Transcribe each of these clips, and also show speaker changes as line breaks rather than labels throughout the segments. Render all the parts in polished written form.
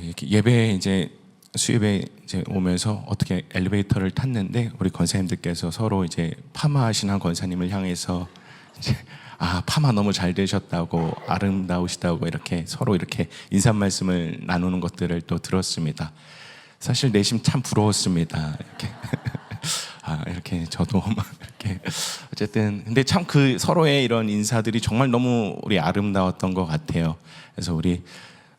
이렇게 예배 이제 수협에 이제 오면서 어떻게 엘리베이터를 탔는데 우리 권사님들께서 서로 이제 파마하신 한 권사님을 향해서 이제 파마 너무 잘 되셨다고 아름다우시다고 이렇게 서로 이렇게 인사 말씀을 나누는 것들을 또 들었습니다. 사실 내심 참 부러웠습니다. 이렇게 이렇게 저도 막 이렇게 어쨌든 근데 참 그 서로의 이런 인사들이 정말 너무 우리 아름다웠던 것 같아요. 그래서 우리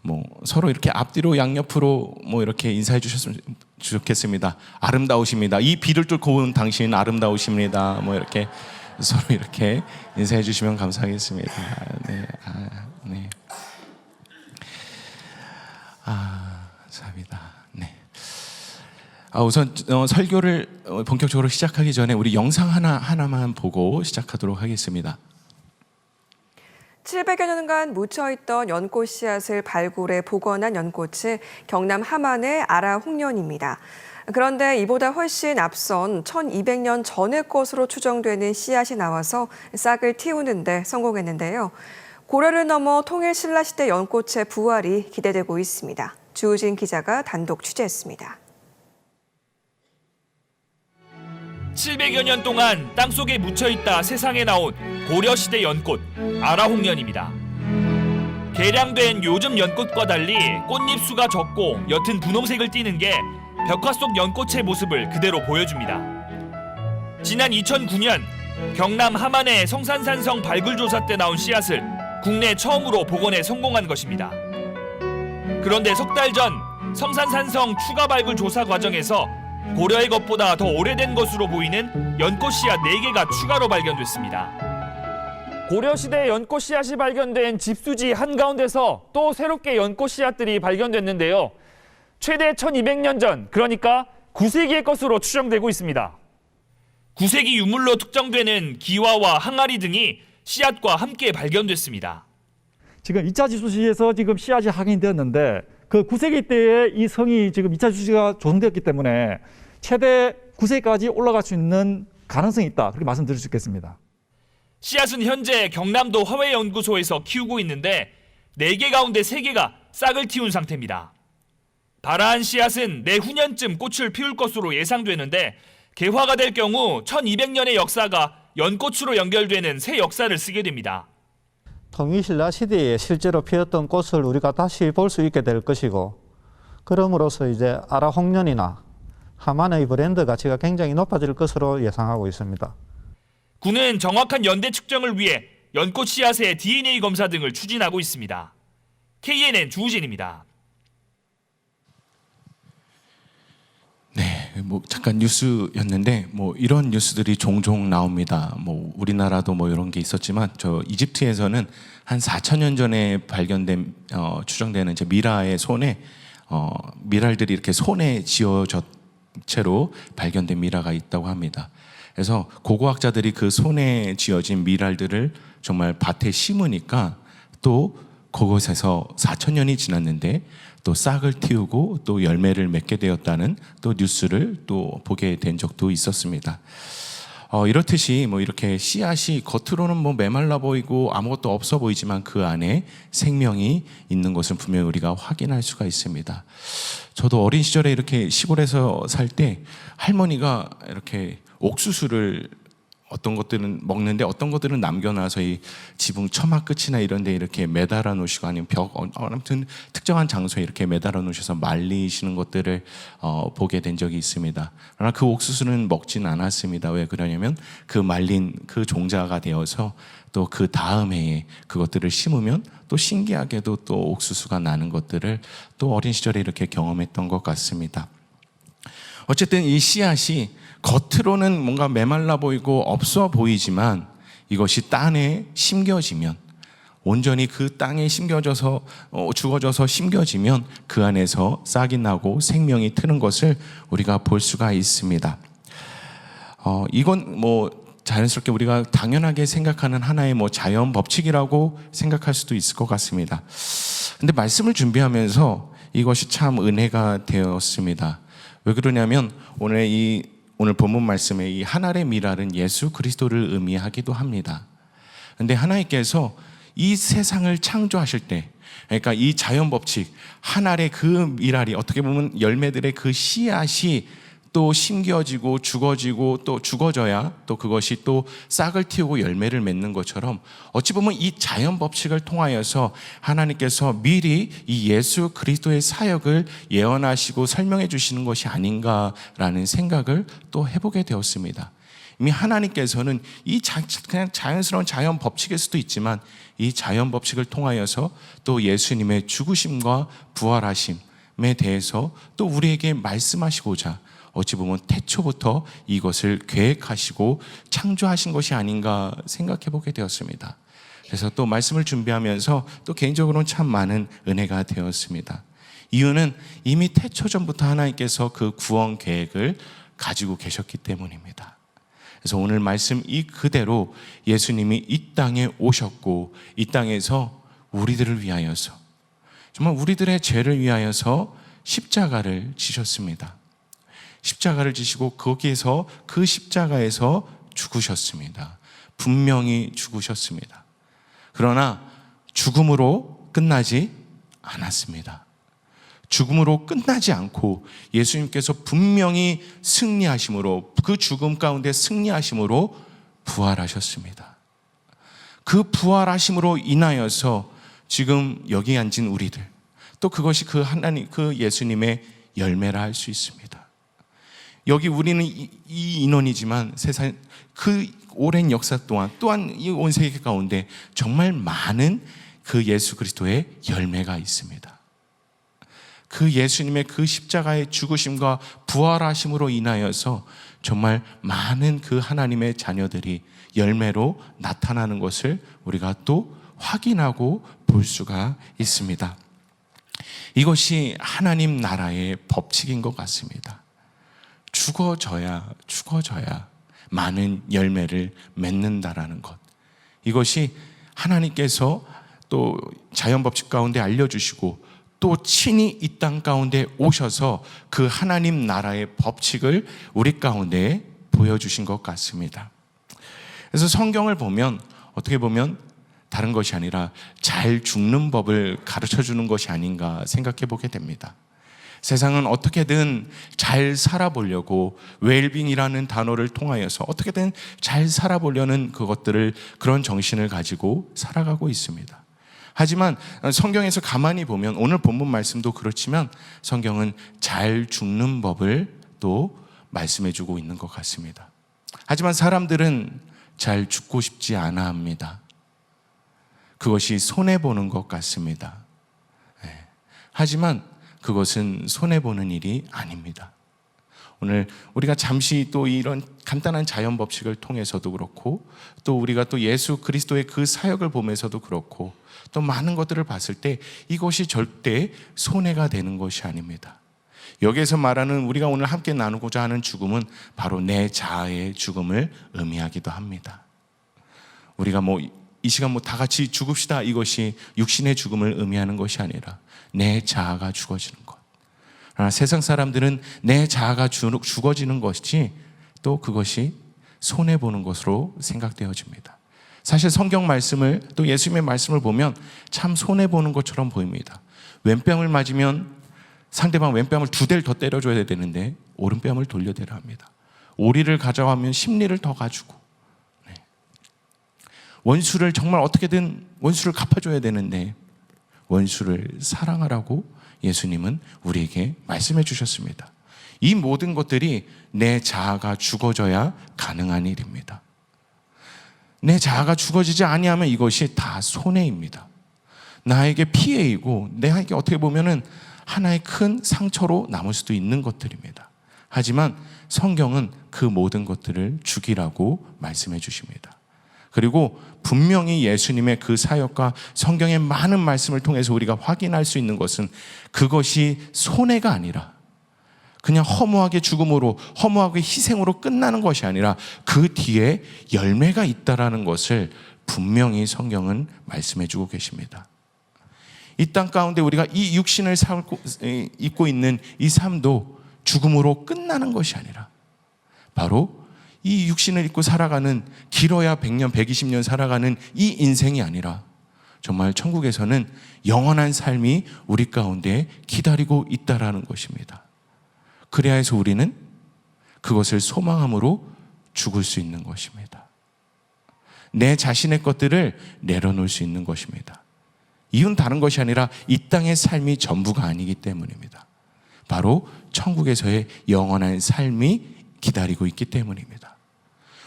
뭐 서로 이렇게 앞뒤로 양옆으로 뭐 이렇게 인사해 주셨으면 좋겠습니다. 아름다우십니다. 이 비를 뚫고 온 당신은 아름다우십니다. 뭐 이렇게 서로 이렇게 인사해 주시면 감사하겠습니다. 네, 네. 감사합니다. 네. 우선 설교를 본격적으로 시작하기 전에 우리 영상 하나만 보고 시작하도록 하겠습니다.
700여 년간 묻혀있던 연꽃 씨앗을 발굴해 복원한 연꽃이 경남 함안의 아라홍련입니다. 그런데 이보다 훨씬 앞선 1200년 전의 것으로 추정되는 씨앗이 나와서 싹을 틔우는 데 성공했는데요. 고려를 넘어 통일신라시대 연꽃의 부활이 기대되고 있습니다. 주우진 기자가 단독 취재했습니다.
700여 년 동안 땅속에 묻혀있다 세상에 나온 고려시대 연꽃 아라홍련입니다. 개량된 요즘 연꽃과 달리 꽃잎 수가 적고 옅은 분홍색을 띠는 게 벽화 속 연꽃의 모습을 그대로 보여줍니다. 지난 2009년 경남 함안의 성산산성 발굴조사 때 나온 씨앗을 국내 처음으로 복원에 성공한 것입니다. 그런데 석 달 전 성산산성 추가 발굴 조사 과정에서 고려의 것보다 더 오래된 것으로 보이는 연꽃 씨앗 4개가 추가로 발견됐습니다. 고려시대 연꽃 씨앗이 발견된 집수지 한가운데서 또 새롭게 연꽃 씨앗들이 발견됐는데요. 최대 1200년 전, 그러니까 9세기의 것으로 추정되고 있습니다. 9세기 유물로 특정되는 기와와 항아리 등이 씨앗과 함께 발견됐습니다.
지금 2차 지수지에서 지금 씨앗이 확인되었는데 그 9세기 때에 이 성이 지금 2차 지수지가 조성되었기 때문에 최대 9세기까지 올라갈 수 있는 가능성이 있다. 그렇게 말씀드릴 수 있겠습니다.
씨앗은 현재 경남도 화훼연구소에서 키우고 있는데 4개 가운데 3개가 싹을 틔운 상태입니다. 발아한 씨앗은 내후년쯤 꽃을 피울 것으로 예상되는데 개화가 될 경우 1200년의 역사가 연꽃으로 연결되는 새 역사를 쓰게 됩니다.
통일신라 시대에 실제로 피었던 꽃을 우리가 다시 볼 수 있게 될 것이고 그럼으로써 이제 아라홍련이나 함안의 브랜드 가치가 굉장히 높아질 것으로 예상하고 있습니다.
군은 정확한 연대 측정을 위해 연꽃 씨앗의 DNA 검사 등을 추진하고 있습니다. KNN 주우진입니다.
네, 뭐 잠깐 뉴스였는데 뭐 이런 뉴스들이 종종 나옵니다. 뭐 우리나라도 뭐 이런 게 있었지만 저 이집트에서는 한 4000년 전에 발견된 추정되는 이제 미라의 손에 미랄들이 이렇게 손에 쥐어졌 채로 발견된 미라가 있다고 합니다. 그래서 고고학자들이 그 손에 쥐어진 미랄들을 정말 밭에 심으니까 또 그곳에서 4000년이 지났는데 또 싹을 틔우고 또 열매를 맺게 되었다는 또 뉴스를 또 보게 된 적도 있었습니다. 이렇듯이 뭐 이렇게 씨앗이 겉으로는 뭐 메말라 보이고 아무것도 없어 보이지만 그 안에 생명이 있는 것은 분명히 우리가 확인할 수가 있습니다. 저도 어린 시절에 이렇게 시골에서 살 때 할머니가 이렇게 옥수수를 어떤 것들은 먹는데 어떤 것들은 남겨놔서 이 지붕 처마 끝이나 이런 데 이렇게 매달아 놓으시고 아니면 벽 아무튼 특정한 장소에 이렇게 매달아 놓으셔서 말리시는 것들을 보게 된 적이 있습니다. 그러나 그 옥수수는 먹진 않았습니다. 왜 그러냐면 그 말린 그 종자가 되어서 또 그 다음 해에 그것들을 심으면 또 신기하게도 또 옥수수가 나는 것들을 또 어린 시절에 이렇게 경험했던 것 같습니다. 어쨌든 이 씨앗이 겉으로는 뭔가 메말라 보이고 없어 보이지만 이것이 땅에 심겨지면 온전히 그 땅에 심겨져서 죽어져서 심겨지면 그 안에서 싹이 나고 생명이 트는 것을 우리가 볼 수가 있습니다. 이건 뭐 자연스럽게 우리가 당연하게 생각하는 하나의 뭐 자연 법칙이라고 생각할 수도 있을 것 같습니다. 근데 말씀을 준비하면서 이것이 참 은혜가 되었습니다. 왜 그러냐면 오늘 본문 말씀의 이 한 알의 미랄은 예수 그리스도를 의미하기도 합니다. 근데 하나님께서 이 세상을 창조하실 때, 그러니까 이 자연 법칙, 한 알의 그 밀알이 어떻게 보면 열매들의 그 씨앗이 또 심겨지고 죽어지고 또 죽어져야 또 그것이 또 싹을 틔우고 열매를 맺는 것처럼, 어찌 보면 이 자연 법칙을 통하여서 하나님께서 미리 이 예수 그리스도의 사역을 예언하시고 설명해 주시는 것이 아닌가라는 생각을 또 해보게 되었습니다. 이미 하나님께서는 이 그냥 자연스러운 자연 법칙일 수도 있지만 이 자연 법칙을 통하여서 또 예수님의 죽으심과 부활하심에 대해서 또 우리에게 말씀하시고자 어찌 보면 태초부터 이것을 계획하시고 창조하신 것이 아닌가 생각해 보게 되었습니다. 그래서 또 말씀을 준비하면서 또 개인적으로는 참 많은 은혜가 되었습니다. 이유는 이미 태초전부터 하나님께서 그 구원 계획을 가지고 계셨기 때문입니다. 그래서 오늘 말씀 이 그대로 예수님이 이 땅에 오셨고 이 땅에서 우리들을 위하여서, 정말 우리들의 죄를 위하여서 십자가를 지셨습니다. 십자가를 지시고 거기에서 그 십자가에서 죽으셨습니다. 분명히 죽으셨습니다. 그러나 죽음으로 끝나지 않았습니다. 죽음으로 끝나지 않고 예수님께서 분명히 승리하심으로, 그 죽음 가운데 승리하심으로 부활하셨습니다. 그 부활하심으로 인하여서 지금 여기 앉은 우리들, 또 그것이 그 하나님, 그 예수님의 열매라 할 수 있습니다. 여기 우리는 이 인원이지만 세상 그 오랜 역사 동안 또한 이 온 세계 가운데 정말 많은 그 예수 그리스도의 열매가 있습니다. 그 예수님의 그 십자가의 죽으심과 부활하심으로 인하여서 정말 많은 그 하나님의 자녀들이 열매로 나타나는 것을 우리가 또 확인하고 볼 수가 있습니다. 이것이 하나님 나라의 법칙인 것 같습니다. 죽어져야 많은 열매를 맺는다라는 것, 이것이 하나님께서 또 자연 법칙 가운데 알려주시고 또 친히 이 땅 가운데 오셔서 그 하나님 나라의 법칙을 우리 가운데 보여주신 것 같습니다. 그래서 성경을 보면 어떻게 보면 다른 것이 아니라 잘 죽는 법을 가르쳐 주는 것이 아닌가 생각해 보게 됩니다. 세상은 어떻게든 잘 살아보려고 웰빙이라는 단어를 통하여서 어떻게든 잘 살아보려는 그런 정신을 가지고 살아가고 있습니다. 하지만 성경에서 가만히 보면 오늘 본문 말씀도 그렇지만 성경은 잘 죽는 법을 또 말씀해 주고 있는 것 같습니다. 하지만 사람들은 잘 죽고 싶지 않아 합니다. 그것이 손해보는 것 같습니다. 하지만 그것은 손해보는 일이 아닙니다. 오늘 우리가 잠시 또 이런 간단한 자연 법칙을 통해서도 그렇고 또 우리가 또 예수 그리스도의 그 사역을 보면서도 그렇고 또 많은 것들을 봤을 때 이것이 절대 손해가 되는 것이 아닙니다. 여기에서 말하는 우리가 오늘 함께 나누고자 하는 죽음은 바로 내 자아의 죽음을 의미하기도 합니다. 우리가 이 시간 다 같이 죽읍시다, 이것이 육신의 죽음을 의미하는 것이 아니라 내 자아가 죽어지는 것. 그러나 세상 사람들은 내 자아가 죽어지는 것이지 또 그것이 손해보는 것으로 생각되어집니다. 사실 성경 말씀을 또 예수님의 말씀을 보면 참 손해보는 것처럼 보입니다. 왼뺨을 맞으면 상대방 왼뺨을 2대를 더 때려줘야 되는데 오른뺨을 돌려대라 합니다. 오리를 가져가면 심리를 더 가지고, 원수를 정말 어떻게든 원수를 갚아줘야 되는데 원수를 사랑하라고 예수님은 우리에게 말씀해 주셨습니다. 이 모든 것들이 내 자아가 죽어져야 가능한 일입니다. 내 자아가 죽어지지 아니하면 이것이 다 손해입니다. 나에게 피해이고 내에게 어떻게 보면은 하나의 큰 상처로 남을 수도 있는 것들입니다. 하지만 성경은 그 모든 것들을 죽이라고 말씀해 주십니다. 그리고 분명히 예수님의 그 사역과 성경의 많은 말씀을 통해서 우리가 확인할 수 있는 것은 그것이 손해가 아니라 그냥 허무하게 죽음으로, 허무하게 희생으로 끝나는 것이 아니라 그 뒤에 열매가 있다라는 것을 분명히 성경은 말씀해 주고 계십니다. 이 땅 가운데 우리가 이 육신을 입고 있는 이 삶도 죽음으로 끝나는 것이 아니라 바로 이 육신을 입고 살아가는, 길어야 100년, 120년 살아가는 이 인생이 아니라 정말 천국에서는 영원한 삶이 우리 가운데 기다리고 있다라는 것입니다. 그래야 해서 우리는 그것을 소망함으로 죽을 수 있는 것입니다. 내 자신의 것들을 내려놓을 수 있는 것입니다. 이유는 다른 것이 아니라 이 땅의 삶이 전부가 아니기 때문입니다. 바로 천국에서의 영원한 삶이 기다리고 있기 때문입니다.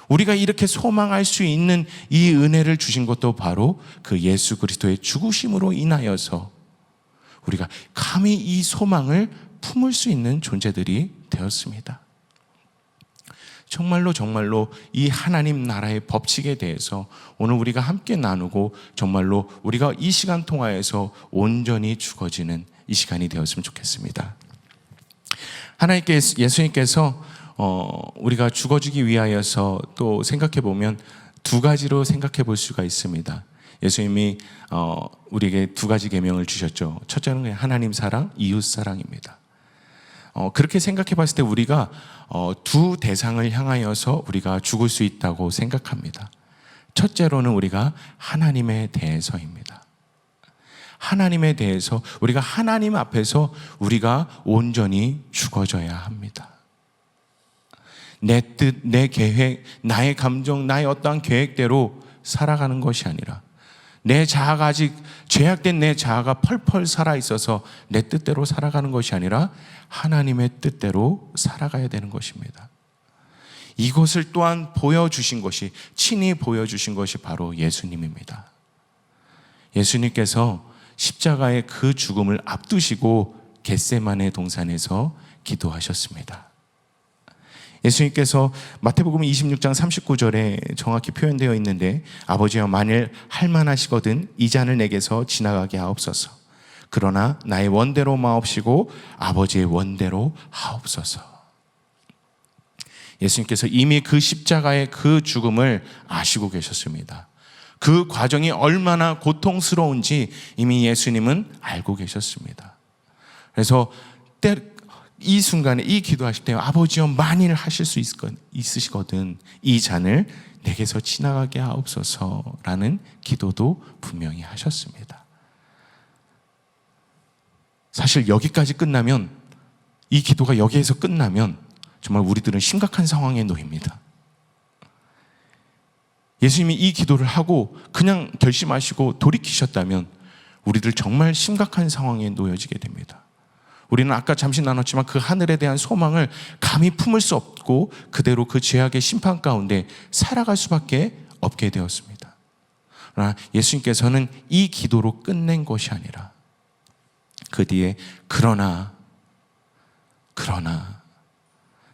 우리가 이렇게 소망할 수 있는 이 은혜를 주신 것도 바로 그 예수 그리스도의 죽으심으로 인하여서 우리가 감히 이 소망을 품을 수 있는 존재들이 되었습니다. 정말로 이 하나님 나라의 법칙에 대해서 오늘 우리가 함께 나누고 정말로 우리가 이 시간 통하여서 온전히 죽어지는 이 시간이 되었으면 좋겠습니다. 예수님께서 우리가 죽어지기 위하여서 또 생각해 보면 두 가지로 생각해 볼 수가 있습니다. 예수님이 우리에게 두 가지 계명을 주셨죠. 첫째는 하나님 사랑, 이웃 사랑입니다. 그렇게 생각해 봤을 때 우리가 두 대상을 향하여서 우리가 죽을 수 있다고 생각합니다. 첫째로는 우리가 하나님에 대해서입니다. 하나님에 대해서 우리가 하나님 앞에서 우리가 온전히 죽어져야 합니다. 내 뜻, 내 계획, 나의 감정, 나의 어떠한 계획대로 살아가는 것이 아니라 내 자아가 아직 죄악된 내 자아가 펄펄 살아있어서 내 뜻대로 살아가는 것이 아니라 하나님의 뜻대로 살아가야 되는 것입니다. 이것을 또한 보여주신 것이, 친히 보여주신 것이 바로 예수님입니다. 예수님께서 십자가의 그 죽음을 앞두시고 겟세마네 동산에서 기도하셨습니다. 예수님께서 마태복음 26장 39절에 정확히 표현되어 있는데, 아버지여 만일 할만하시거든 이 잔을 내게서 지나가게 하옵소서. 그러나 나의 원대로 마옵시고 아버지의 원대로 하옵소서. 예수님께서 이미 그 십자가의 그 죽음을 아시고 계셨습니다. 그 과정이 얼마나 고통스러운지 이미 예수님은 알고 계셨습니다. 그래서 이 순간에 이 기도하실 때 아버지여 만일 하실 수 있으시거든 이 잔을 내게서 지나가게 하옵소서라는 기도도 분명히 하셨습니다. 사실 여기까지 끝나면, 이 기도가 여기에서 끝나면 정말 우리들은 심각한 상황에 놓입니다. 예수님이 이 기도를 하고 그냥 결심하시고 돌이키셨다면 우리들 정말 심각한 상황에 놓여지게 됩니다. 우리는 아까 잠시 나눴지만 그 하늘에 대한 소망을 감히 품을 수 없고 그대로 그 죄악의 심판 가운데 살아갈 수밖에 없게 되었습니다. 그러나 예수님께서는 이 기도로 끝낸 것이 아니라 그 뒤에 그러나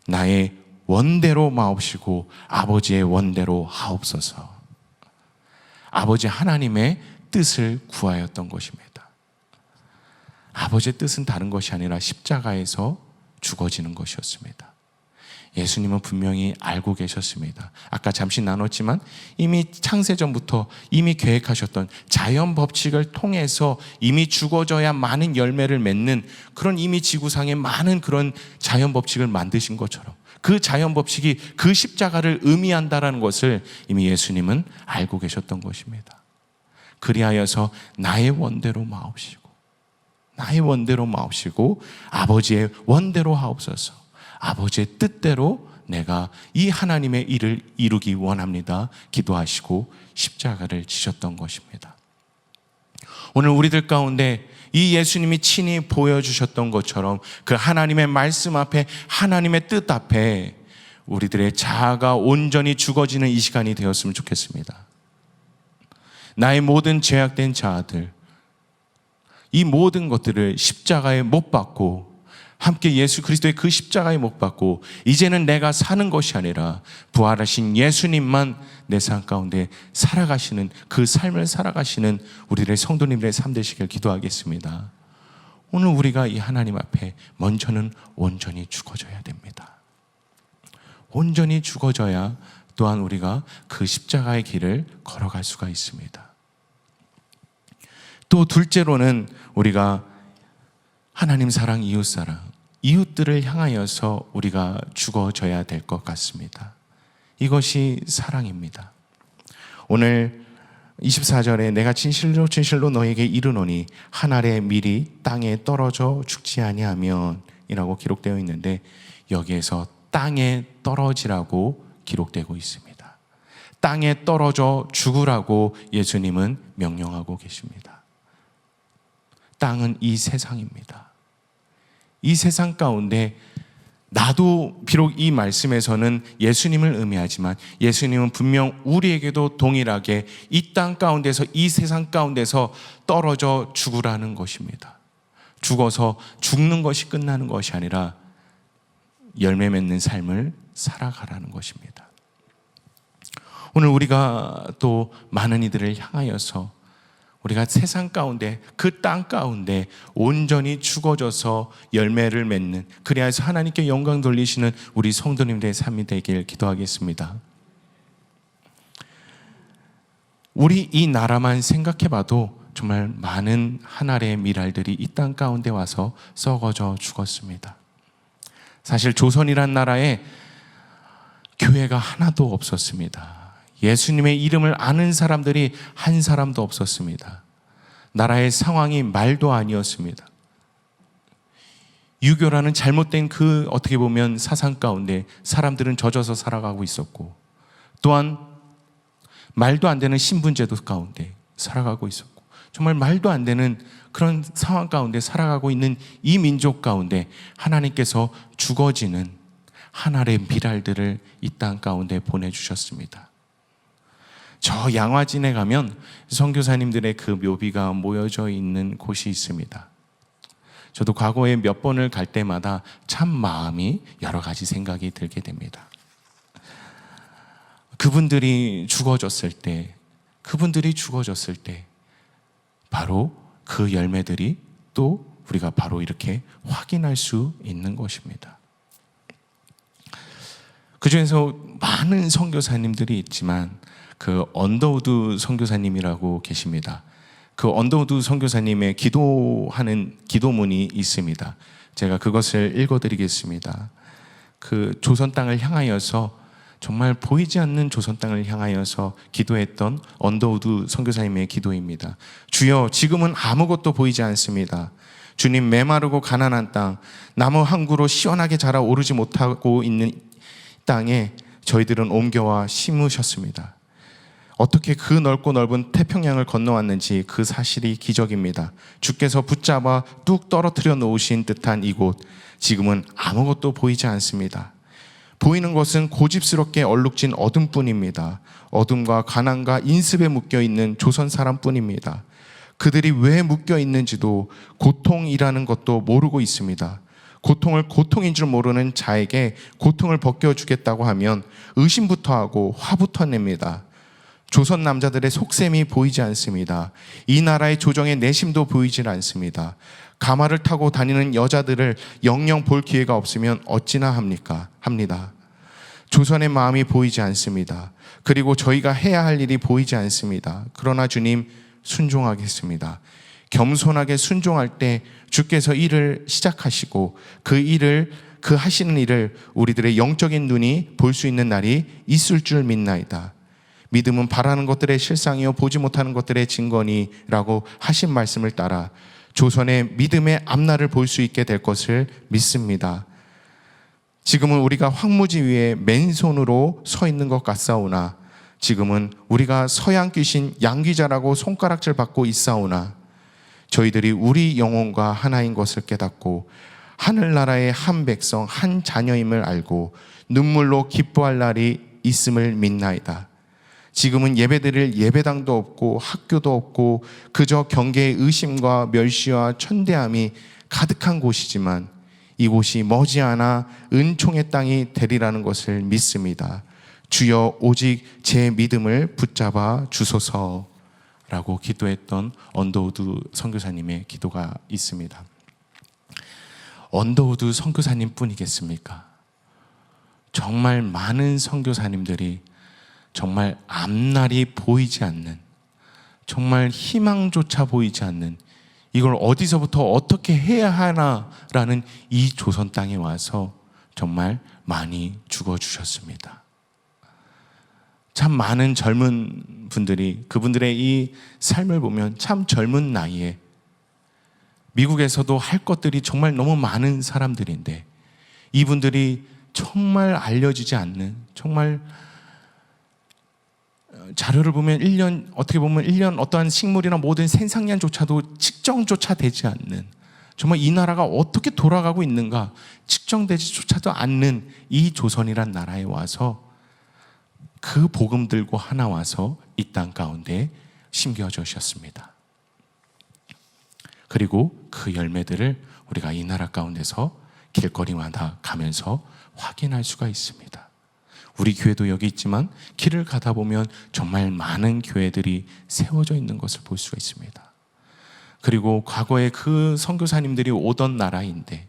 나의 원대로 마옵시고 아버지의 원대로 하옵소서. 아버지 하나님의 뜻을 구하였던 것입니다. 아버지의 뜻은 다른 것이 아니라 십자가에서 죽어지는 것이었습니다. 예수님은 분명히 알고 계셨습니다. 아까 잠시 나눴지만 이미 창세전부터 이미 계획하셨던 자연 법칙을 통해서 이미 죽어져야 많은 열매를 맺는 그런 이미 지구상에 많은 그런 자연 법칙을 만드신 것처럼 그 자연 법칙이 그 십자가를 의미한다라는 것을 이미 예수님은 알고 계셨던 것입니다. 그리하여서 나의 원대로 마옵시고 아버지의 원대로 하옵소서. 아버지의 뜻대로 내가 이 하나님의 일을 이루기 원합니다. 기도하시고 십자가를 지셨던 것입니다. 오늘 우리들 가운데 이 예수님이 친히 보여주셨던 것처럼 그 하나님의 말씀 앞에, 하나님의 뜻 앞에 우리들의 자아가 온전히 죽어지는 이 시간이 되었으면 좋겠습니다. 나의 모든 죄악된 자아들, 이 모든 것들을 십자가에 못 박고 함께 예수 그리스도의 그 십자가에 못 박고 이제는 내가 사는 것이 아니라 부활하신 예수님만 내 삶 가운데 살아가시는 그 삶을 살아가시는 우리들의 성도님들의 삶 되시길 기도하겠습니다. 오늘 우리가 이 하나님 앞에 먼저는 온전히 죽어져야 됩니다. 온전히 죽어져야 또한 우리가 그 십자가의 길을 걸어갈 수가 있습니다. 또 둘째로는 우리가 하나님 사랑, 이웃 사랑, 이웃들을 향하여서 우리가 죽어져야 될 것 같습니다. 이것이 사랑입니다. 오늘 24절에 내가 진실로 진실로 너에게 이르노니 한 알의 밀이 땅에 떨어져 죽지 아니하면 이라고 기록되어 있는데, 여기에서 땅에 떨어지라고 기록되고 있습니다. 땅에 떨어져 죽으라고 예수님은 명령하고 계십니다. 땅은 이 세상입니다. 이 세상 가운데 나도 비록 이 말씀에서는 예수님을 의미하지만 예수님은 분명 우리에게도 동일하게 이 땅 가운데서, 이 세상 가운데서 떨어져 죽으라는 것입니다. 죽어서 죽는 것이 끝나는 것이 아니라 열매 맺는 삶을 살아가라는 것입니다. 오늘 우리가 또 많은 이들을 향하여서 우리가 세상 가운데, 그 땅 가운데 온전히 죽어져서 열매를 맺는, 그리하여서 하나님께 영광 돌리시는 우리 성도님들의 삶이 되길 기도하겠습니다. 우리 이 나라만 생각해봐도 정말 많은 한 알의 밀알들이 이 땅 가운데 와서 썩어져 죽었습니다. 사실 조선이란 나라에 교회가 하나도 없었습니다. 예수님의 이름을 아는 사람들이 한 사람도 없었습니다. 나라의 상황이 말도 아니었습니다. 유교라는 잘못된 그 어떻게 보면 사상 가운데 사람들은 젖어서 살아가고 있었고, 또한 말도 안 되는 신분제도 가운데 살아가고 있었고, 정말 말도 안 되는 그런 상황 가운데 살아가고 있는 이 민족 가운데 하나님께서 죽어지는 한 알의 밀알들을 이 땅 가운데 보내주셨습니다. 저 양화진에 가면 선교사님들의 그 묘비가 모여져 있는 곳이 있습니다. 저도 과거에 몇 번을 갈 때마다 참 마음이 여러 가지 생각이 들게 됩니다. 그분들이 죽어졌을 때 바로 그 열매들이 또 우리가 바로 이렇게 확인할 수 있는 것입니다. 그 중에서 많은 선교사님들이 있지만 그 언더우드 선교사님이라고 계십니다. 그 언더우드 선교사님의 기도하는 기도문이 있습니다. 제가 그것을 읽어드리겠습니다. 그 조선 땅을 향하여서, 정말 보이지 않는 조선 땅을 향하여서 기도했던 언더우드 선교사님의 기도입니다. 주여, 지금은 아무것도 보이지 않습니다. 주님, 메마르고 가난한 땅, 나무 한 그루 시원하게 자라 오르지 못하고 있는 땅에 저희들은 옮겨와 심으셨습니다. 어떻게 그 넓고 넓은 태평양을 건너왔는지 그 사실이 기적입니다. 주께서 붙잡아 뚝 떨어뜨려 놓으신 듯한 이곳, 지금은 아무것도 보이지 않습니다. 보이는 것은 고집스럽게 얼룩진 어둠뿐입니다. 어둠과 가난과 인습에 묶여있는 조선 사람뿐입니다. 그들이 왜 묶여있는지도, 고통이라는 것도 모르고 있습니다. 고통을 고통인 줄 모르는 자에게 고통을 벗겨주겠다고 하면 의심부터 하고 화부터 냅니다. 조선 남자들의 속셈이 보이지 않습니다. 이 나라의 조정의 내심도 보이질 않습니다. 가마를 타고 다니는 여자들을 영영 볼 기회가 없으면 어찌나 합니다. 조선의 마음이 보이지 않습니다. 그리고 저희가 해야 할 일이 보이지 않습니다. 그러나 주님, 순종하겠습니다. 겸손하게 순종할 때 주께서 일을 시작하시고 그 하시는 일을 우리들의 영적인 눈이 볼 수 있는 날이 있을 줄 믿나이다. 믿음은 바라는 것들의 실상이요 보지 못하는 것들의 증거니라고 하신 말씀을 따라 조선의 믿음의 앞날을 볼 수 있게 될 것을 믿습니다. 지금은 우리가 황무지 위에 맨손으로 서 있는 것 같사오나, 지금은 우리가 서양 귀신 양귀자라고 손가락질 받고 있사오나, 저희들이 우리 영혼과 하나인 것을 깨닫고 하늘나라의 한 백성 한 자녀임을 알고 눈물로 기뻐할 날이 있음을 믿나이다. 지금은 예배드릴 예배당도 없고 학교도 없고 그저 경계의 의심과 멸시와 천대함이 가득한 곳이지만 이곳이 머지않아 은총의 땅이 되리라는 것을 믿습니다. 주여, 오직 제 믿음을 붙잡아 주소서라고 기도했던 언더우드 선교사님의 기도가 있습니다. 언더우드 선교사님 뿐이겠습니까? 정말 많은 선교사님들이 정말 앞날이 보이지 않는, 정말 희망조차 보이지 않는, 이걸 어디서부터 어떻게 해야 하나라는 이 조선 땅에 와서 정말 많이 죽어주셨습니다. 참 많은 젊은 분들이 그분들의 이 삶을 보면 참 젊은 나이에 미국에서도 할 것들이 정말 너무 많은 사람들인데 이분들이 정말 알려지지 않는, 정말 자료를 보면 1년, 어떻게 보면 1년 어떠한 식물이나 모든 생산량조차도 측정조차 되지 않는, 정말 이 나라가 어떻게 돌아가고 있는가 측정되지조차도 않는 이 조선이란 나라에 와서 그 복음 들고 하나 와서 이 땅 가운데 심겨주셨습니다. 그리고 그 열매들을 우리가 이 나라 가운데서 길거리마다 가면서 확인할 수가 있습니다. 우리 교회도 여기 있지만 길을 가다 보면 정말 많은 교회들이 세워져 있는 것을 볼 수가 있습니다. 그리고 과거에 그 선교사님들이 오던 나라인데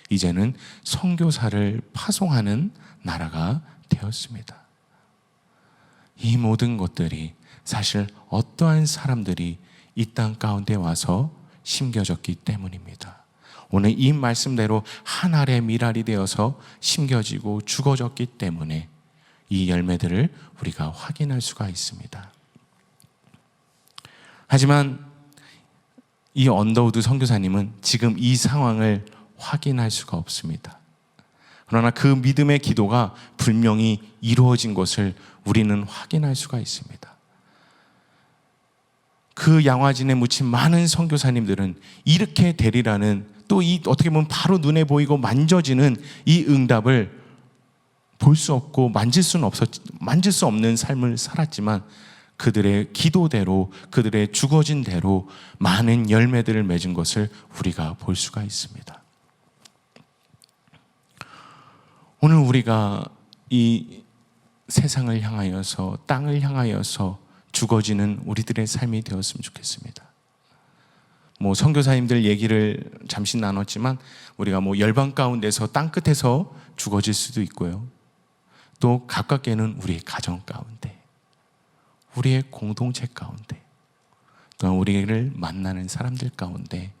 이제는 선교사를 파송하는 나라가 되었습니다. 이 모든 것들이 사실 어떠한 사람들이 이 땅 가운데 와서 심겨졌기 때문입니다. 오늘 이 말씀대로 한 알의 밀알이 되어서 심겨지고 죽어졌기 때문에 이 열매들을 우리가 확인할 수가 있습니다. 하지만 이 언더우드 선교사님은 지금 이 상황을 확인할 수가 없습니다. 그러나 그 믿음의 기도가 분명히 이루어진 것을 우리는 확인할 수가 있습니다. 그 양화진에 묻힌 많은 선교사님들은 이렇게 되리라는, 또 이 어떻게 보면 바로 눈에 보이고 만져지는 이 응답을 볼 수 없고 만질 수 없는 삶을 살았지만 그들의 기도대로, 그들의 죽어진 대로 많은 열매들을 맺은 것을 우리가 볼 수가 있습니다. 오늘 우리가 이 세상을 향하여서, 땅을 향하여서 죽어지는 우리들의 삶이 되었으면 좋겠습니다. 선교사님들 얘기를 잠시 나눴지만 우리가 열방 가운데서 땅 끝에서 죽어질 수도 있고요. 또 가깝게는 우리의 가정 가운데, 우리의 공동체 가운데, 또 우리를 만나는 사람들 가운데,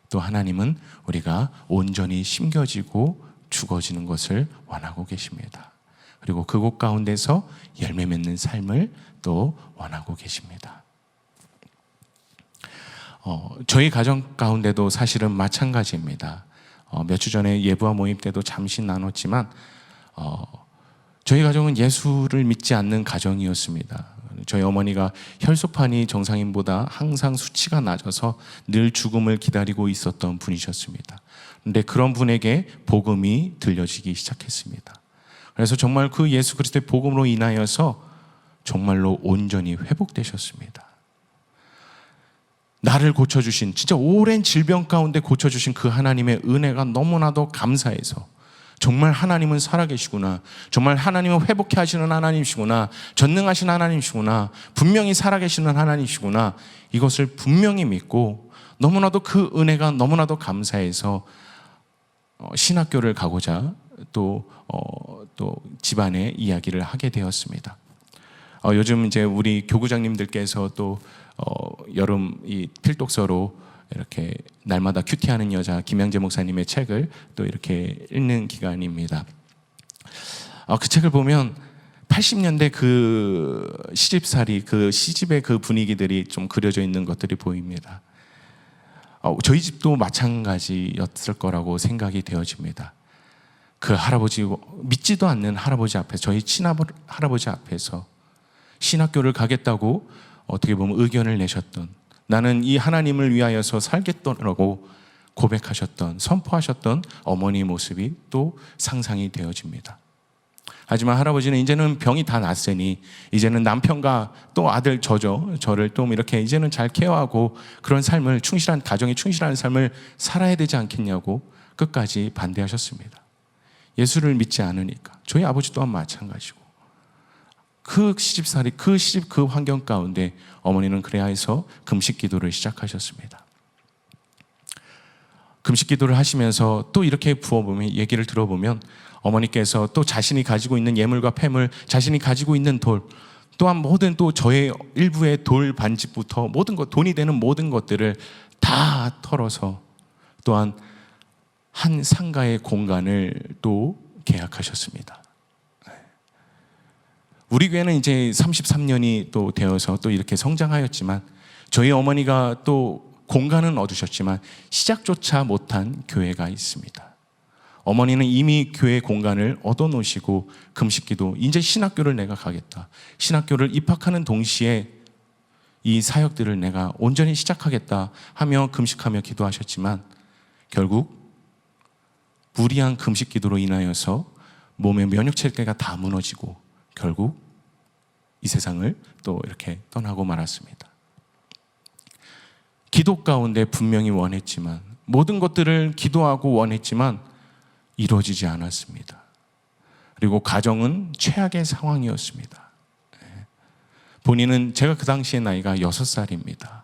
또 하나님은 우리가 온전히 심겨지고 죽어지는 것을 원하고 계십니다. 그리고 그곳 가운데서 열매 맺는 삶을 또 원하고 계십니다. 저희 가정 가운데도 사실은 마찬가지입니다. 몇 주 전에 예부와 모임 때도 잠시 나눴지만 저희 가정은 예수를 믿지 않는 가정이었습니다. 저희 어머니가 혈소판이 정상인보다 항상 수치가 낮아서 늘 죽음을 기다리고 있었던 분이셨습니다. 그런데 그런 분에게 복음이 들려지기 시작했습니다. 그래서 정말 그 예수 그리스도의 복음으로 인하여서 정말로 온전히 회복되셨습니다. 나를 고쳐주신, 진짜 오랜 질병 가운데 고쳐주신 그 하나님의 은혜가 너무나도 감사해서 정말 하나님은 살아계시구나, 정말 하나님은 회복해 하시는 하나님이시구나, 전능하신 하나님이시구나, 분명히 살아계시는 하나님이시구나, 이것을 분명히 믿고 너무나도 그 은혜가 너무나도 감사해서 신학교를 가고자 또 집안의 이야기를 하게 되었습니다. 요즘 이제 우리 교구장님들께서 또 여름 이 필독서로 이렇게 날마다 큐티하는 여자 김양재 목사님의 책을 또 이렇게 읽는 기간입니다. 그 책을 보면 80년대 그 시집살이, 그 시집의 그 분위기들이 좀 그려져 있는 것들이 보입니다. 저희 집도 마찬가지였을 거라고 생각이 되어집니다. 그 할아버지, 믿지도 않는 할아버지 앞에서, 저희 친할아버지 앞에서 신학교를 가겠다고 어떻게 보면 의견을 내셨던, 나는 이 하나님을 위하여서 살겠다고 고백하셨던, 선포하셨던 어머니 모습이 또 상상이 되어집니다. 하지만 할아버지는 이제는 병이 다 났으니 이제는 남편과 또 아들 저를 또 이렇게 이제는 잘 케어하고 그런 삶을, 충실한 가정에 충실한 삶을 살아야 되지 않겠냐고 끝까지 반대하셨습니다. 예수를 믿지 않으니까. 저희 아버지 또한 마찬가지고, 그 시집살이, 그 환경 가운데 어머니는 그래야 해서 금식 기도를 시작하셨습니다. 금식 기도를 하시면서 또 이렇게 부어보면, 얘기를 들어보면 어머니께서 또 자신이 가지고 있는 예물과 폐물, 자신이 가지고 있는 돌, 또한 모든 또 저의 일부의 돌 반집부터 모든 것, 돈이 되는 모든 것들을 다 털어서 또한 한 상가의 공간을 또 계약하셨습니다. 우리 교회는 이제 33년이 또 되어서 또 이렇게 성장하였지만 저희 어머니가 또 공간은 얻으셨지만 시작조차 못한 교회가 있습니다. 어머니는 이미 교회 공간을 얻어놓으시고 금식기도 이제 신학교를 내가 가겠다. 신학교를 입학하는 동시에 이 사역들을 내가 온전히 시작하겠다 하며 금식하며 기도하셨지만 결국 무리한 금식기도로 인하여서 몸의 면역체계가 다 무너지고 결국 이 세상을 또 이렇게 떠나고 말았습니다. 기도 가운데 분명히 원했지만 모든 것들을 기도하고 원했지만 이루어지지 않았습니다. 그리고 가정은 최악의 상황이었습니다. 본인은 제가 그 당시의 나이가 6살입니다.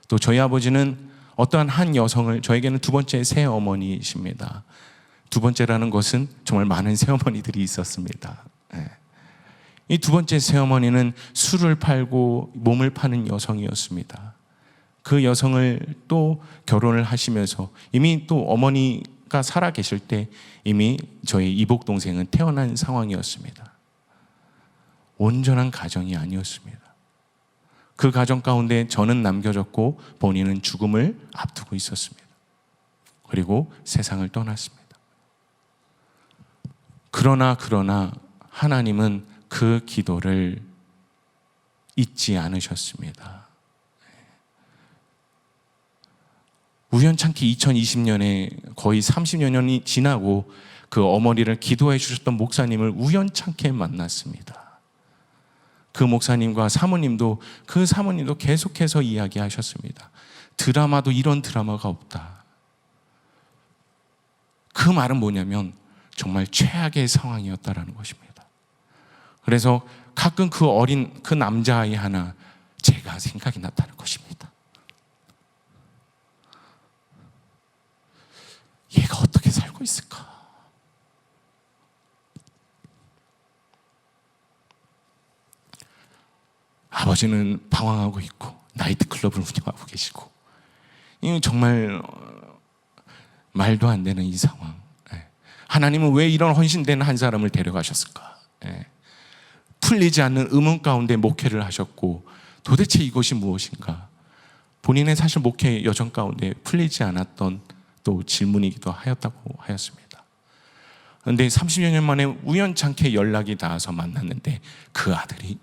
또 저희 아버지는 어떠한 한 여성을 저에게는 두 번째 새어머니이십니다. 두 번째라는 것은 정말 많은 새어머니들이 있었습니다. 이 두 번째 새어머니는 술을 팔고 몸을 파는 여성이었습니다. 그 여성을 또 결혼을 하시면서 이미 또 어머니가 살아 계실 때 이미 저희 이복 동생은 태어난 상황이었습니다. 온전한 가정이 아니었습니다. 그 가정 가운데 저는 남겨졌고 본인은 죽음을 앞두고 있었습니다. 그리고 세상을 떠났습니다. 그러나 하나님은 그 기도를 잊지 않으셨습니다. 우연찮게 2020년에 거의 30여 년이 지나고 그 어머니를 기도해 주셨던 목사님을 우연찮게 만났습니다. 그 목사님과 사모님도 그 사모님도 계속해서 이야기하셨습니다. 드라마도 이런 드라마가 없다. 그 말은 뭐냐면 정말 최악의 상황이었다라는 것입니다. 그래서 가끔 그 어린 그 남자아이 하나 제가 생각이 났다는 것입니다. 얘가 어떻게 살고 있을까? 아버지는 방황하고 있고 나이트클럽을 운영하고 계시고 이 정말 말도 안 되는 이 상황. 하나님은 왜 이런 헌신된 한 사람을 데려가셨을까? 풀리지 않는 의문 가운데 목회를 하셨고 도대체 이것이 무엇인가? 본인의 사실 목회 여정 가운데 풀리지 않았던 또 질문이기도 하였다고 하였습니다. 그런데 30여 년 만에 우연찮게 연락이 닿아서 만났는데 그 아들이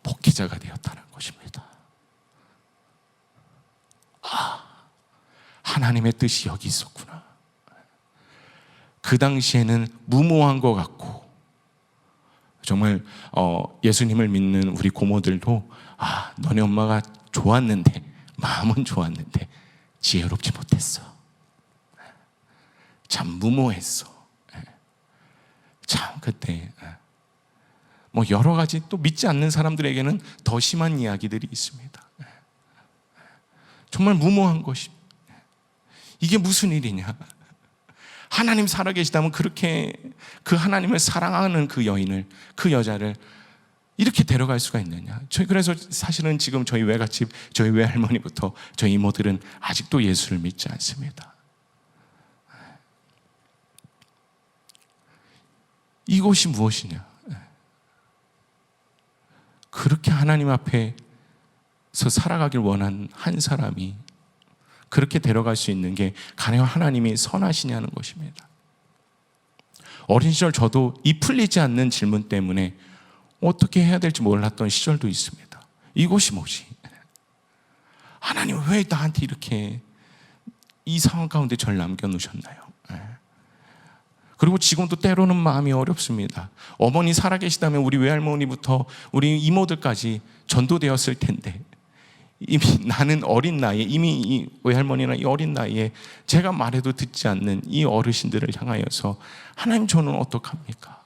목회자가 되었다는 것입니다. 하나님의 뜻이 여기 있었구나. 그 당시에는 무모한 것 같고 정말 예수님을 믿는 우리 고모들도 너네 엄마가 좋았는데 마음은 좋았는데 지혜롭지 못했어. 참 무모했어. 참 그때 뭐 여러 가지 또 믿지 않는 사람들에게는 더 심한 이야기들이 있습니다. 정말 무모한 것이 이게 무슨 일이냐? 하나님 살아계시다면 그렇게 그 하나님을 사랑하는 그 여인을 그 여자를 이렇게 데려갈 수가 있느냐? 그래서 사실은 지금 저희 외갓집, 저희 외할머니부터 저희 이모들은 아직도 예수를 믿지 않습니다. 이것이 무엇이냐? 그렇게 하나님 앞에서 살아가길 원한 한 사람이 그렇게 데려갈 수 있는 게 가령 하나님이 선하시냐는 것입니다. 어린 시절 저도 이 풀리지 않는 질문 때문에 어떻게 해야 될지 몰랐던 시절도 있습니다. 이것이 뭐지? 하나님 왜 나한테 이렇게 이 상황 가운데 저를 남겨놓으셨나요? 그리고 지금도 때로는 마음이 어렵습니다. 어머니 살아계시다면 우리 외할머니부터 우리 이모들까지 전도되었을 텐데 이미 나는 어린 나이에 이미 이 외할머니나 이 어린 나이에 제가 말해도 듣지 않는 이 어르신들을 향하여서 하나님 저는 어떡합니까?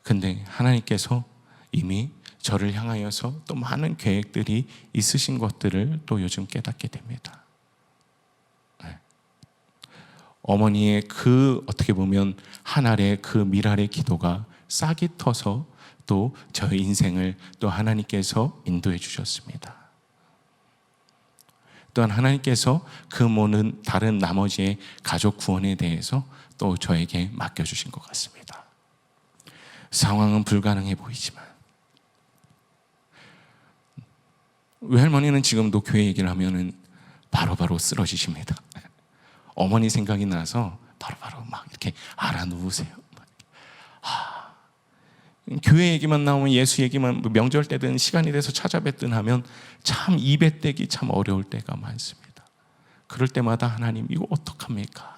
근데 하나님께서 이미 저를 향하여서 또 많은 계획들이 있으신 것들을 또 요즘 깨닫게 됩니다. 어머니의 그 어떻게 보면 한 알의 그 밀알의 기도가 싹이 터서 또 저의 인생을 또 하나님께서 인도해 주셨습니다. 또한 하나님께서 그 모든 다른 나머지의 가족 구원에 대해서 또 저에게 맡겨주신 것 같습니다. 상황은 불가능해 보이지만 외할머니는 지금도 교회 얘기를 하면은 바로바로 쓰러지십니다. 어머니 생각이 나서 바로바로 막 이렇게 알아누우세요. 교회 얘기만 나오면, 예수 얘기만, 명절 때든 시간이 돼서 찾아뵙든 하면 참 입에 떼기 참 어려울 때가 많습니다. 그럴 때마다 하나님 이거 어떡합니까?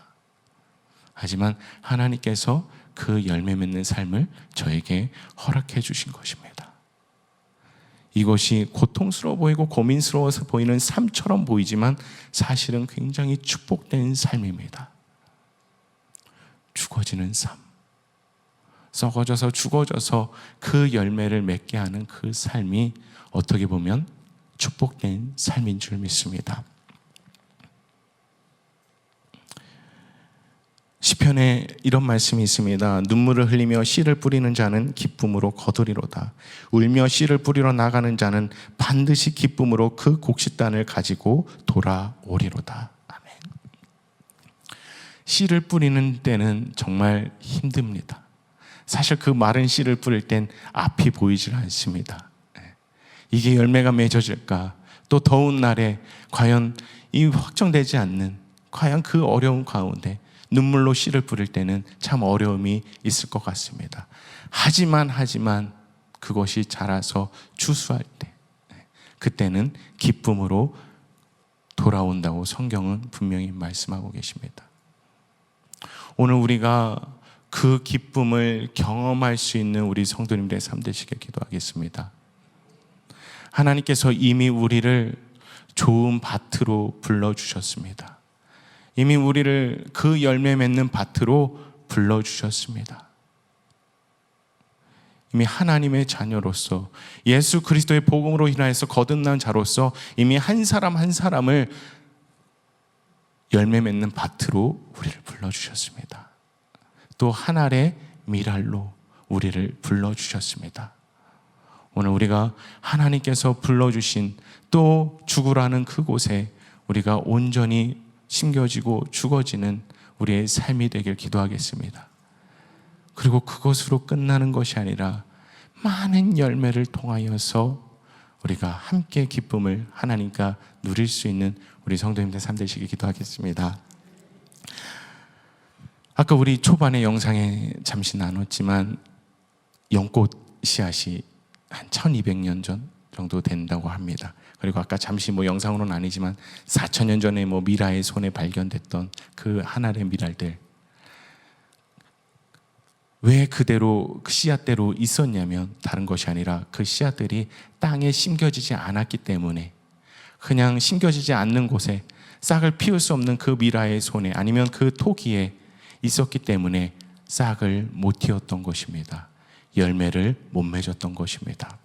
하지만 하나님께서 그 열매 맺는 삶을 저에게 허락해 주신 것입니다. 이것이 고통스러워 보이고 고민스러워서 보이는 삶처럼 보이지만 사실은 굉장히 축복된 삶입니다. 죽어지는 삶, 썩어져서 죽어져서 그 열매를 맺게 하는 그 삶이 어떻게 보면 축복된 삶인 줄 믿습니다. 시편에 이런 말씀이 있습니다. 눈물을 흘리며 씨를 뿌리는 자는 기쁨으로 거두리로다. 울며 씨를 뿌리러 나가는 자는 반드시 기쁨으로 그 곡식단을 가지고 돌아오리로다. 아멘. 씨를 뿌리는 때는 정말 힘듭니다. 사실 그 마른 씨를 뿌릴 땐 앞이 보이질 않습니다. 이게 열매가 맺어질까? 또 더운 날에 과연 이 확정되지 않는, 과연 그 어려운 가운데 눈물로 씨를 뿌릴 때는 참 어려움이 있을 것 같습니다. 하지만 그것이 자라서 추수할 때, 그때는 기쁨으로 돌아온다고 성경은 분명히 말씀하고 계십니다. 오늘 우리가 그 기쁨을 경험할 수 있는 우리 성도님들의 삶 되시길 기도하겠습니다. 하나님께서 이미 우리를 좋은 밭으로 불러주셨습니다. 이미 우리를 그 열매 맺는 밭으로 불러주셨습니다. 이미 하나님의 자녀로서, 예수 그리스도의 복음으로 인하여서 거듭난 자로서 이미 한 사람 한 사람을 열매 맺는 밭으로 우리를 불러주셨습니다. 또 한 알의 밀알로 우리를 불러주셨습니다. 오늘 우리가 하나님께서 불러주신 또 죽으라는 그곳에 우리가 온전히 심겨지고 죽어지는 우리의 삶이 되길 기도하겠습니다. 그리고 그것으로 끝나는 것이 아니라 많은 열매를 통하여서 우리가 함께 기쁨을 하나님과 누릴 수 있는 우리 성도님들 삶 되시길 기도하겠습니다. 아까 우리 초반에 영상에 잠시 나눴지만 연꽃 씨앗이 한 1200년 전 정도 된다고 합니다. 그리고 아까 잠시 영상으로는 아니지만 4000년 전에 미라의 손에 발견됐던 그 한 알의 밀알들, 왜 그대로 그 씨앗대로 있었냐면 다른 것이 아니라 그 씨앗들이 땅에 심겨지지 않았기 때문에, 그냥 심겨지지 않는 곳에 싹을 피울 수 없는 그 미라의 손에 아니면 그 토기에 있었기 때문에 싹을 못 틔웠던 것입니다. 열매를 못 맺었던 것입니다.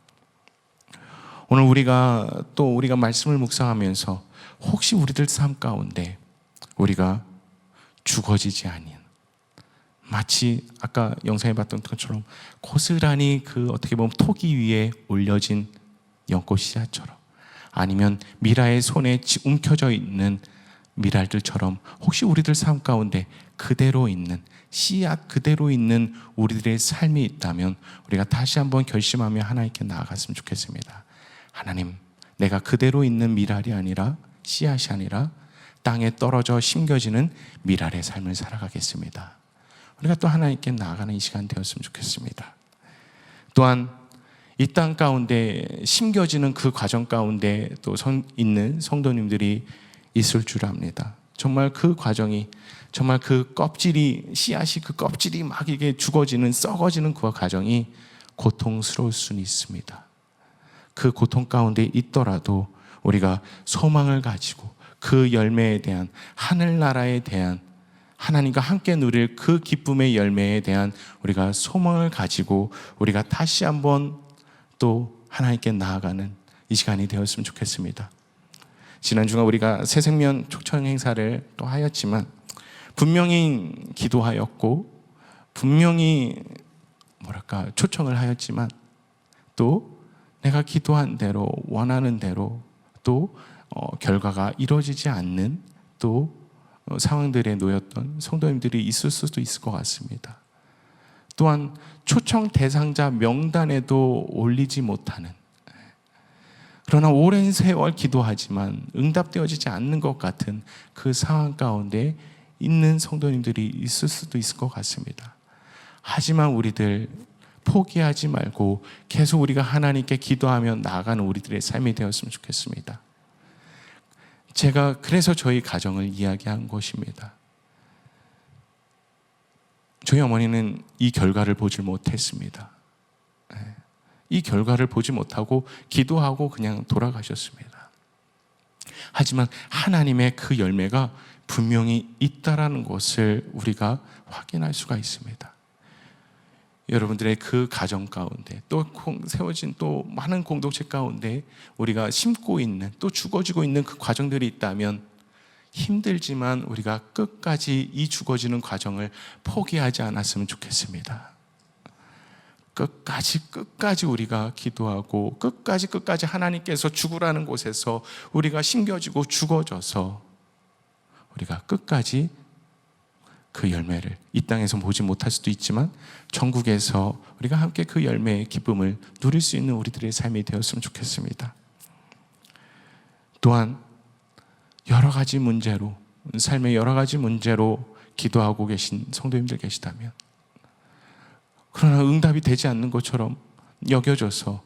오늘 우리가 말씀을 묵상하면서 혹시 우리들 삶 가운데 우리가 죽어지지 아닌, 마치 아까 영상에 봤던 것처럼 고스란히 그 어떻게 보면 토기 위에 올려진 연꽃 씨앗처럼, 아니면 미라의 손에 움켜져 있는 미랄들처럼 혹시 우리들 삶 가운데 그대로 있는, 씨앗 그대로 있는 우리들의 삶이 있다면 우리가 다시 한번 결심하며 하나님께 나아갔으면 좋겠습니다. 하나님, 내가 그대로 있는 미랄이 아니라, 씨앗이 아니라 땅에 떨어져 심겨지는 미랄의 삶을 살아가겠습니다. 우리가 또 하나님께 나아가는 이 시간 되었으면 좋겠습니다. 또한 이 땅 가운데 심겨지는 그 과정 가운데 또 있는 성도님들이 있을 줄 압니다. 정말 그 과정이, 정말 그 껍질이, 씨앗이 그 껍질이 막 이게 죽어지는, 썩어지는 그 과정이 고통스러울 수는 있습니다. 그 고통 가운데 있더라도 우리가 소망을 가지고 그 열매에 대한, 하늘나라에 대한, 하나님과 함께 누릴 그 기쁨의 열매에 대한 우리가 소망을 가지고 우리가 다시 한번 또 하나님께 나아가는 이 시간이 되었으면 좋겠습니다. 지난 주간 우리가 새생명 초청 행사를 또 하였지만 분명히 기도하였고 분명히 초청을 하였지만 또 내가 기도한 대로, 원하는 대로 또 결과가 이루어지지 않는 또 상황들에 놓였던 성도님들이 있을 수도 있을 것 같습니다. 또한 초청 대상자 명단에도 올리지 못하는, 그러나 오랜 세월 기도하지만 응답되어지지 않는 것 같은 그 상황 가운데 있는 성도님들이 있을 수도 있을 것 같습니다. 하지만 우리들 포기하지 말고 계속 우리가 하나님께 기도하며 나아가는 우리들의 삶이 되었으면 좋겠습니다. 제가 그래서 저희 가정을 이야기한 것입니다. 저희 어머니는 이 결과를 보지 못했습니다. 이 결과를 보지 못하고 기도하고 그냥 돌아가셨습니다. 하지만 하나님의 그 열매가 분명히 있다라는 것을 우리가 확인할 수가 있습니다. 여러분들의 그 가정 가운데 또 세워진 또 많은 공동체 가운데 우리가 심고 있는 또 죽어지고 있는 그 과정들이 있다면 힘들지만 우리가 끝까지 이 죽어지는 과정을 포기하지 않았으면 좋겠습니다. 끝까지 우리가 기도하고 끝까지 하나님께서 죽으라는 곳에서 우리가 심겨지고 죽어져서 우리가 끝까지 그 열매를 이 땅에서 보지 못할 수도 있지만 천국에서 우리가 함께 그 열매의 기쁨을 누릴 수 있는 우리들의 삶이 되었으면 좋겠습니다. 또한 여러 가지 문제로, 삶의 여러 가지 문제로 기도하고 계신 성도님들 계시다면, 그러나 응답이 되지 않는 것처럼 여겨져서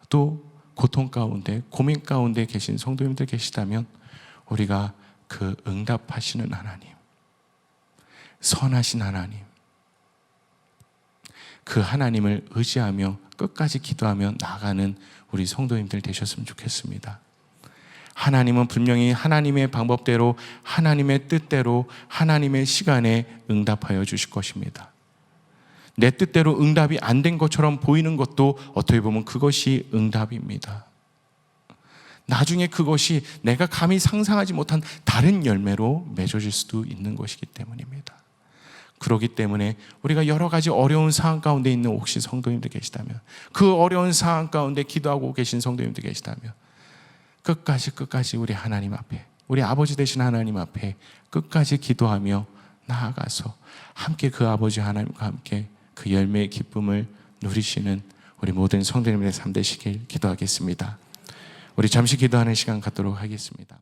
또 고통 가운데, 고민 가운데 계신 성도님들 계시다면 우리가 그 응답하시는 하나님, 선하신 하나님, 그 하나님을 의지하며 끝까지 기도하며 나아가는 우리 성도님들 되셨으면 좋겠습니다. 하나님은 분명히 하나님의 방법대로, 하나님의 뜻대로, 하나님의 시간에 응답하여 주실 것입니다. 내 뜻대로 응답이 안 된 것처럼 보이는 것도 어떻게 보면 그것이 응답입니다. 나중에 그것이 내가 감히 상상하지 못한 다른 열매로 맺어질 수도 있는 것이기 때문입니다. 그렇기 때문에 우리가 여러 가지 어려운 상황 가운데 있는 혹시 성도님들 계시다면, 그 어려운 상황 가운데 기도하고 계신 성도님들 계시다면 끝까지 우리 하나님 앞에, 우리 아버지 되신 하나님 앞에 끝까지 기도하며 나아가서 함께 그 아버지 하나님과 함께 그 열매의 기쁨을 누리시는 우리 모든 성도님들의 삶 되시길 기도하겠습니다. 우리 잠시 기도하는 시간 갖도록 하겠습니다.